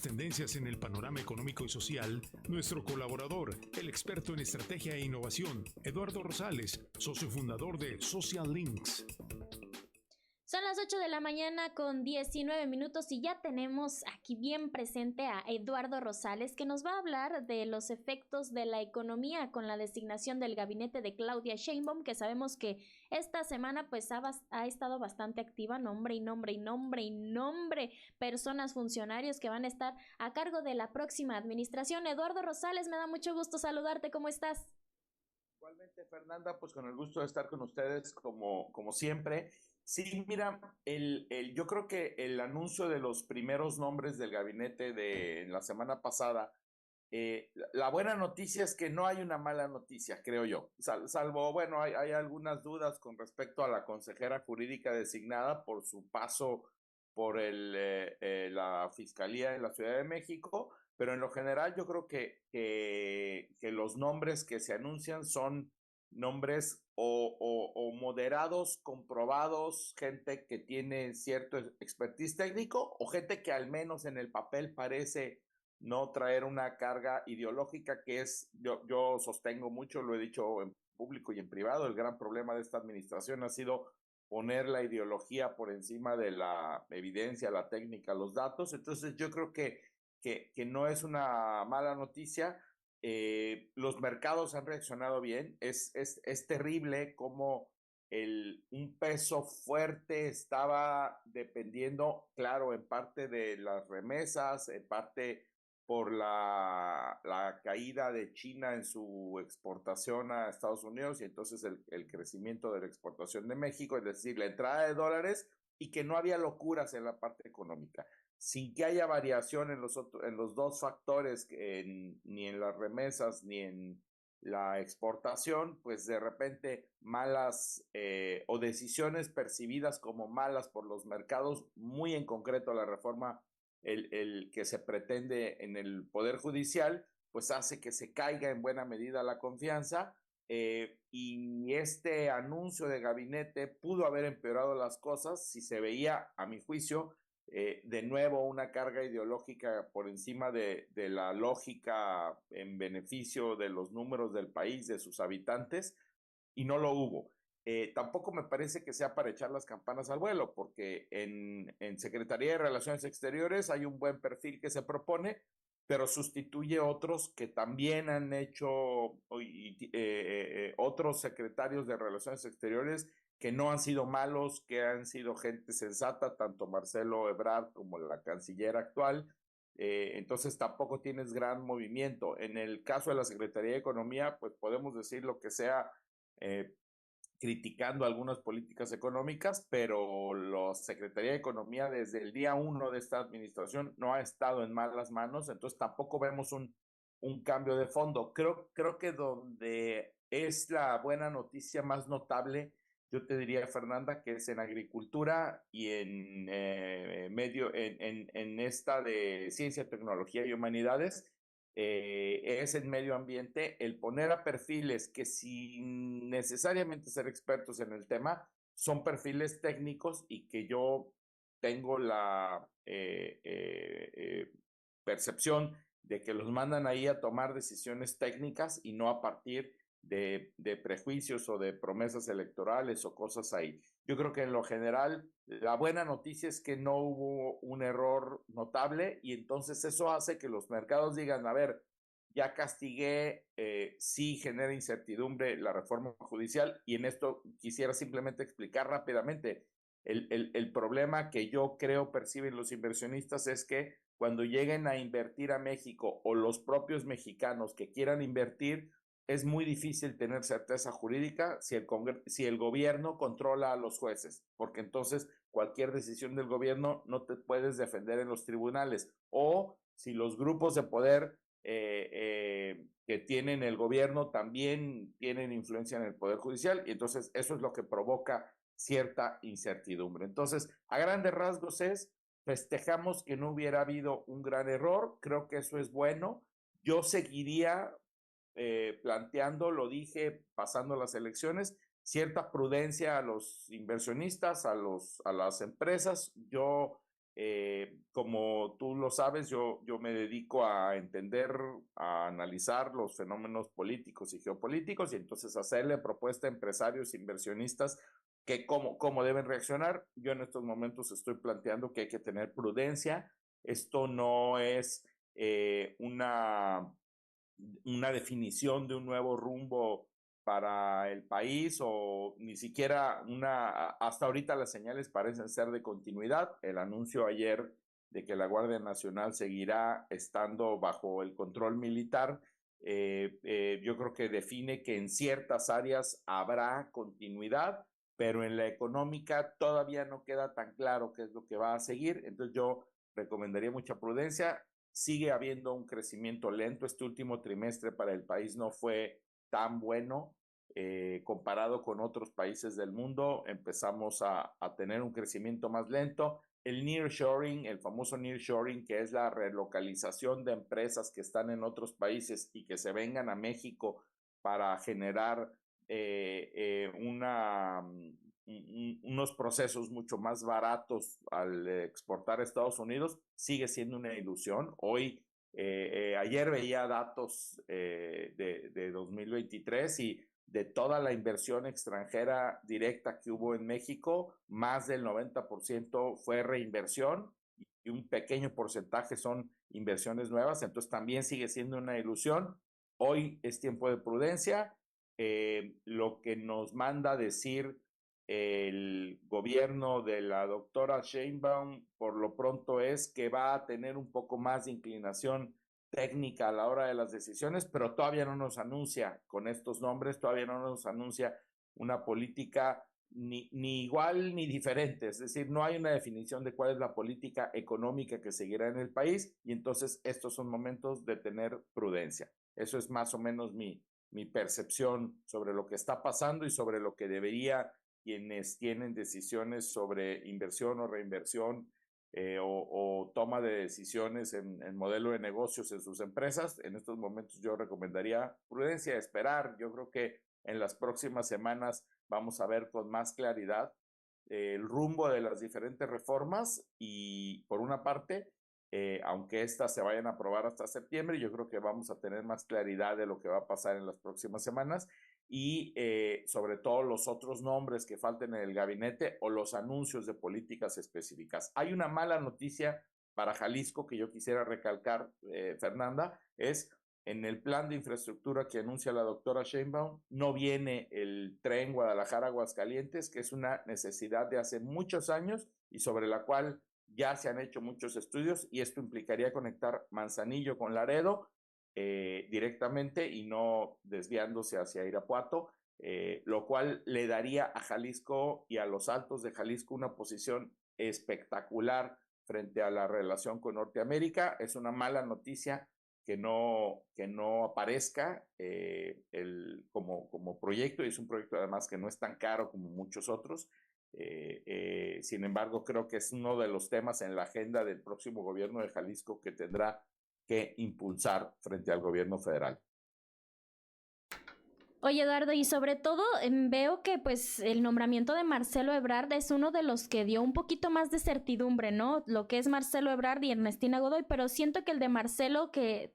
tendencias en el panorama económico y social, nuestro colaborador, el experto en estrategia e innovación, Eduardo Rosales, socio fundador de Social Links. Son las 8 de la mañana con 19 minutos y ya tenemos aquí bien presente a Eduardo Rosales, que nos va a hablar de los efectos de la economía con la designación del gabinete de Claudia Sheinbaum, que sabemos que esta semana pues ha estado bastante activa, nombre personas, funcionarios que van a estar a cargo de la próxima administración. Eduardo Rosales, me da mucho gusto saludarte, ¿cómo estás? Igualmente, Fernanda, pues con el gusto de estar con ustedes como siempre. Sí, mira, yo creo que el anuncio de los primeros nombres del gabinete de la semana pasada, la buena noticia es que no hay una mala noticia, creo yo, salvo, bueno, hay algunas dudas con respecto a la consejera jurídica designada por su paso por la Fiscalía de la Ciudad de México, pero en lo general yo creo que los nombres que se anuncian son nombres o moderados, comprobados, gente que tiene cierto expertise técnico o gente que al menos en el papel parece no traer una carga ideológica que es, yo sostengo mucho, lo he dicho en público y en privado, el gran problema de esta administración ha sido poner la ideología por encima de la evidencia, la técnica, los datos. Entonces yo creo que no es una mala noticia. Los mercados han reaccionado bien. Es terrible cómo un peso fuerte estaba dependiendo, claro, en parte de las remesas, en parte por la caída de China en su exportación a Estados Unidos y entonces el crecimiento de la exportación de México, es decir, la entrada de dólares y que no había locuras en la parte económica. Sin que haya variación en los dos factores, ni en las remesas ni en la exportación, pues de repente malas o decisiones percibidas como malas por los mercados, muy en concreto la reforma el que se pretende en el Poder Judicial, pues hace que se caiga en buena medida la confianza y este anuncio de gabinete pudo haber empeorado las cosas si se veía, a mi juicio, de nuevo una carga ideológica por encima de la lógica en beneficio de los números del país, de sus habitantes, y no lo hubo. Tampoco me parece que sea para echar las campanas al vuelo, porque en Secretaría de Relaciones Exteriores hay un buen perfil que se propone, pero sustituye otros que también han hecho otros secretarios de Relaciones Exteriores que no han sido malos, que han sido gente sensata, tanto Marcelo Ebrard como la canciller actual. Entonces tampoco tienes gran movimiento. En el caso de la Secretaría de Economía, pues podemos decir lo que sea, criticando algunas políticas económicas, pero la Secretaría de Economía desde el día 1 de esta administración no ha estado en malas manos, entonces tampoco vemos un cambio de fondo. Creo que donde es la buena noticia más notable, yo te diría, Fernanda, que es en agricultura y en en esta de ciencia, tecnología y humanidades. Es en medio ambiente el poner a perfiles que sin necesariamente ser expertos en el tema, son perfiles técnicos y que yo tengo la percepción de que los mandan ahí a tomar decisiones técnicas y no a partir de prejuicios o de promesas electorales o cosas ahí. Yo creo que en lo general la buena noticia es que no hubo un error notable y entonces eso hace que los mercados digan, a ver, ya castigué, sí genera incertidumbre la reforma judicial y en esto quisiera simplemente explicar rápidamente. El problema que yo creo perciben los inversionistas es que cuando lleguen a invertir a México o los propios mexicanos que quieran invertir, es muy difícil tener certeza jurídica si el gobierno controla a los jueces, porque entonces cualquier decisión del gobierno no te puedes defender en los tribunales, o si los grupos de poder que tienen el gobierno también tienen influencia en el Poder Judicial, y entonces eso es lo que provoca cierta incertidumbre. Entonces, a grandes rasgos festejamos que no hubiera habido un gran error, creo que eso es bueno. Yo seguiría planteando, lo dije pasando las elecciones, cierta prudencia a los inversionistas, a las empresas. Yo Como tú lo sabes, yo me dedico a entender, a analizar los fenómenos políticos y geopolíticos y entonces hacerle propuesta a empresarios, inversionistas, que cómo deben reaccionar. Yo en estos momentos estoy planteando que hay que tener prudencia. Esto no es una definición de un nuevo rumbo para el país o ni siquiera hasta ahorita las señales parecen ser de continuidad. El anuncio ayer de que la Guardia Nacional seguirá estando bajo el control militar, yo creo que define que en ciertas áreas habrá continuidad, pero en la económica todavía no queda tan claro qué es lo que va a seguir. Entonces yo recomendaría mucha prudencia. Sigue habiendo un crecimiento lento. Este último trimestre para el país no fue tan bueno comparado con otros países del mundo. Empezamos a tener un crecimiento más lento. El nearshoring, el famoso nearshoring, que es la relocalización de empresas que están en otros países y que se vengan a México para generar unos procesos mucho más baratos al exportar a Estados Unidos, sigue siendo una ilusión. Hoy, ayer veía datos de 2023 y de toda la inversión extranjera directa que hubo en México, más del 90% fue reinversión y un pequeño porcentaje son inversiones nuevas, entonces también sigue siendo una ilusión. Hoy es tiempo de prudencia. Lo que nos manda decir el gobierno de la doctora Sheinbaum por lo pronto es que va a tener un poco más de inclinación técnica a la hora de las decisiones, pero todavía no nos anuncia con estos nombres, todavía no nos anuncia una política ni igual ni diferente, es decir, no hay una definición de cuál es la política económica que seguirá en el país y entonces estos son momentos de tener prudencia. Eso es más o menos mi percepción sobre lo que está pasando y sobre lo que debería quienes tienen decisiones sobre inversión o reinversión o toma de decisiones en modelo de negocios en sus empresas. En estos momentos yo recomendaría prudencia, esperar. Yo creo que en las próximas semanas vamos a ver con más claridad el rumbo de las diferentes reformas y por una parte, aunque estas se vayan a aprobar hasta septiembre, yo creo que vamos a tener más claridad de lo que va a pasar en las próximas semanas y sobre todo los otros nombres que falten en el gabinete o los anuncios de políticas específicas. Hay una mala noticia para Jalisco que yo quisiera recalcar, Fernanda, es en el plan de infraestructura que anuncia la doctora Sheinbaum, no viene el tren Guadalajara-Aguascalientes, que es una necesidad de hace muchos años y sobre la cual ya se han hecho muchos estudios y esto implicaría conectar Manzanillo con Laredo directamente y no desviándose hacia Irapuato, lo cual le daría a Jalisco y a los Altos de Jalisco una posición espectacular frente a la relación con Norteamérica. Es una mala noticia que no aparezca como proyecto y es un proyecto además que no es tan caro como muchos otros. Sin embargo, creo que es uno de los temas en la agenda del próximo gobierno de Jalisco que tendrá que impulsar frente al gobierno federal. Oye, Eduardo, y sobre todo veo que pues el nombramiento de Marcelo Ebrard es uno de los que dio un poquito más de certidumbre, ¿no? Lo que es Marcelo Ebrard y Ernestina Godoy, pero siento que el de Marcelo que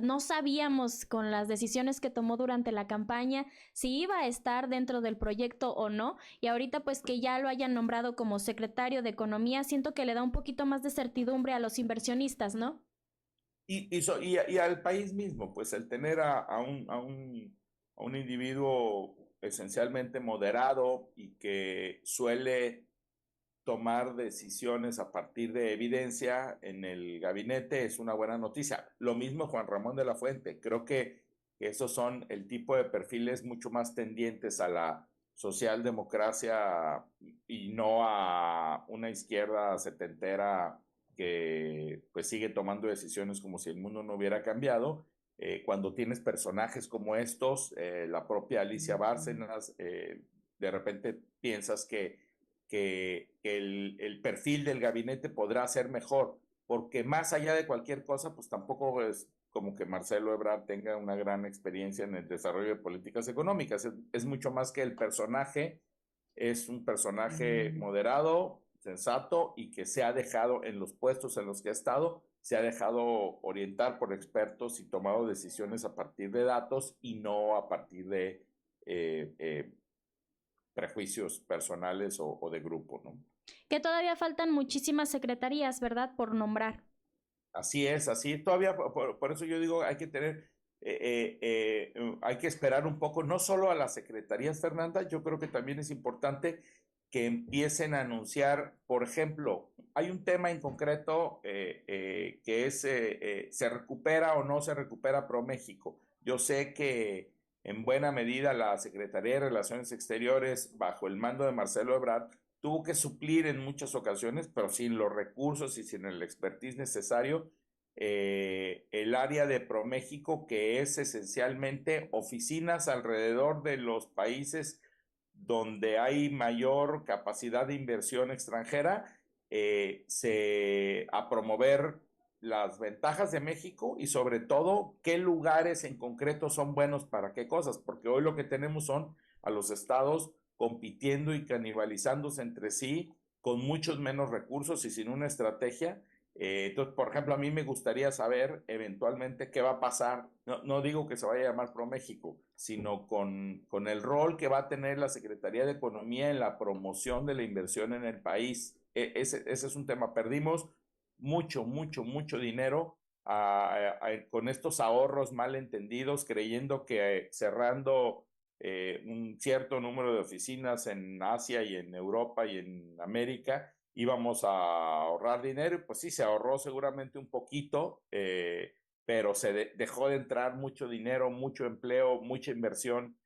no sabíamos con las decisiones que tomó durante la campaña si iba a estar dentro del proyecto o no, y ahorita pues que ya lo hayan nombrado como secretario de Economía, siento que le da un poquito más de certidumbre a los inversionistas, ¿no? Y al país mismo, pues el tener a un individuo esencialmente moderado y que suele tomar decisiones a partir de evidencia en el gabinete es una buena noticia. Lo mismo Juan Ramón de la Fuente. Creo que esos son el tipo de perfiles mucho más tendientes a la socialdemocracia y no a una izquierda setentera que pues sigue tomando decisiones como si el mundo no hubiera cambiado. Cuando tienes personajes como estos, la propia Alicia Bárcenas, de repente piensas que el perfil del gabinete podrá ser mejor, porque más allá de cualquier cosa, pues tampoco es como que Marcelo Ebrard tenga una gran experiencia en el desarrollo de políticas económicas, es mucho más que el personaje, es un personaje moderado, sensato y que se ha dejado en los puestos en los que ha estado, se ha dejado orientar por expertos y tomado decisiones a partir de datos y no a partir de prejuicios personales o de grupo, ¿no? Que todavía faltan muchísimas secretarías, ¿verdad? Por nombrar. Así es, así todavía, por eso yo digo, hay que tener, hay que esperar un poco, no solo a las secretarías, Fernanda, yo creo que también es importante que empiecen a anunciar, por ejemplo, hay un tema en concreto que es, ¿se recupera o no se recupera ProMéxico? Yo sé que en buena medida la Secretaría de Relaciones Exteriores, bajo el mando de Marcelo Ebrard, tuvo que suplir en muchas ocasiones, pero sin los recursos y sin el expertise necesario, el área de ProMéxico, que es esencialmente oficinas alrededor de los países donde hay mayor capacidad de inversión extranjera, a promover las ventajas de México y sobre todo qué lugares en concreto son buenos para qué cosas, porque hoy lo que tenemos son a los estados compitiendo y canibalizándose entre sí con muchos menos recursos y sin una estrategia. Entonces, por ejemplo, a mí me gustaría saber eventualmente qué va a pasar, no digo que se vaya a llamar ProMéxico, sino con el rol que va a tener la Secretaría de Economía en la promoción de la inversión en el país. Ese es un tema. Perdimos mucho dinero con estos ahorros mal entendidos, creyendo que cerrando un cierto número de oficinas en Asia y en Europa y en América íbamos a ahorrar dinero, y pues sí, se ahorró seguramente un poquito, pero se dejó de entrar mucho dinero, mucho empleo, mucha inversión,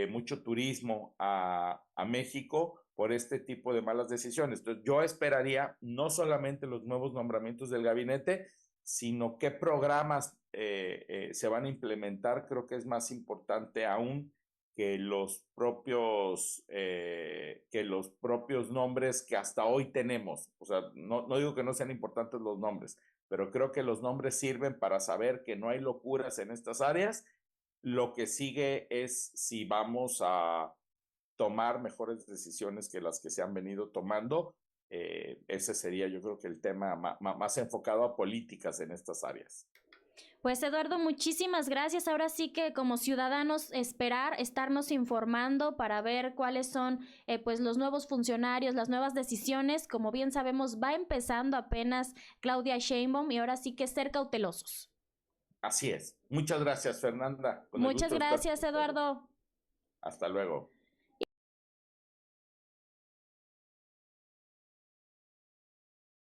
mucho turismo a México por este tipo de malas decisiones. Entonces, yo esperaría no solamente los nuevos nombramientos del gabinete, sino qué programas se van a implementar. Creo que es más importante aún que los propios nombres que hasta hoy tenemos. O sea, no digo que no sean importantes los nombres, pero creo que los nombres sirven para saber que no hay locuras en estas áreas. Lo que sigue es si vamos a tomar mejores decisiones que las que se han venido tomando. Ese sería, yo creo que el tema más enfocado a políticas en estas áreas. Pues Eduardo, muchísimas gracias. Ahora sí que como ciudadanos estarnos informando para ver cuáles son pues los nuevos funcionarios, las nuevas decisiones. Como bien sabemos, va empezando apenas Claudia Sheinbaum y ahora sí que ser cautelosos. Así es. Muchas gracias, Fernanda. Muchas gracias, Eduardo. Hasta luego.